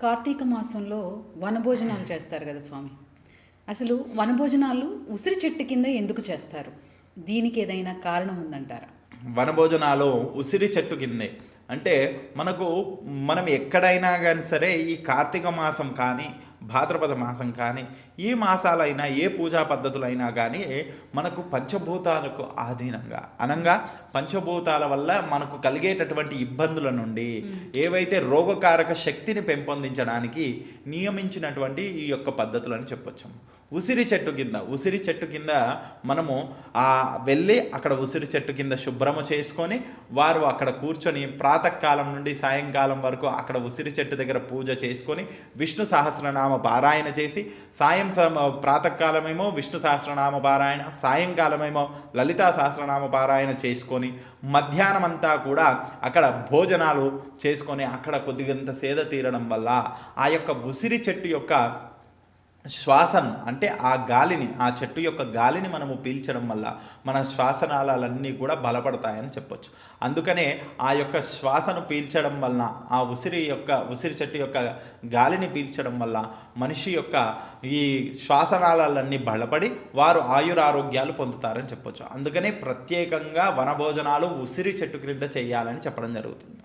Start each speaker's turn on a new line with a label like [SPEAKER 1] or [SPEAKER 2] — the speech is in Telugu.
[SPEAKER 1] కార్తీక మాసంలో వనభోజనాలు చేస్తారు కదా స్వామి. అసలు వనభోజనాలు ఉసిరి చెట్టు కింద ఎందుకు చేస్తారు? దీనికి ఏదైనా కారణం ఉందంటారా?
[SPEAKER 2] వనభోజనాలు ఉసిరి చెట్టు కిందే అంటే మనం ఎక్కడైనా కానీ సరే ఈ కార్తీక మాసం కానీ భాద్రపద మాసం కానీ ఈ మాసాలైనా ఏ పూజా పద్ధతులైనా కానీ మనకు పంచభూతాలకు ఆధీనంగా అనంగా పంచభూతాల వల్ల మనకు కలిగేటటువంటి ఇబ్బందుల నుండి ఏవైతే రోగకారక శక్తిని పెంపొందించడానికి నియమించినటువంటి ఈ యొక్క పద్ధతులు అని చెప్పొచ్చు. ఉసిరి చెట్టు కింద మనము వెళ్ళి అక్కడ ఉసిరి చెట్టు కింద శుభ్రము చేసుకొని వారు అక్కడ కూర్చొని ప్రాతకాలం నుండి సాయంకాలం వరకు అక్కడ ఉసిరి చెట్టు దగ్గర పూజ చేసుకొని విష్ణు సహస్రనామ పారాయణ చేసి ప్రాతకాలమేమో విష్ణు సహస్రనామ పారాయణ, సాయంకాలమేమో లలితా సహస్రనామ పారాయణ చేసుకొని మధ్యాహ్నం అంతా కూడా అక్కడ భోజనాలు చేసుకొని అక్కడ కొద్దిగంత సేద తీరడం వల్ల ఆ యొక్క ఉసిరి చెట్టు యొక్క శ్వాసను అంటే ఆ చెట్టు యొక్క గాలిని మనము పీల్చడం వల్ల మన శ్వాసనాళాలన్నీ కూడా బలపడతాయని చెప్పొచ్చు. అందుకనే ఆ యొక్క శ్వాసను పీల్చడం వలన ఆ ఉసిరి చెట్టు యొక్క గాలిని పీల్చడం వల్ల మనిషి యొక్క ఈ శ్వాసనాళాలన్నీ బలపడి వారు ఆయురారోగ్యాలు పొందుతారని చెప్పొచ్చు. అందుకనే ప్రత్యేకంగా వనభోజనాలు ఉసిరి చెట్టు క్రింద చేయాలని చెప్పడం జరుగుతుంది.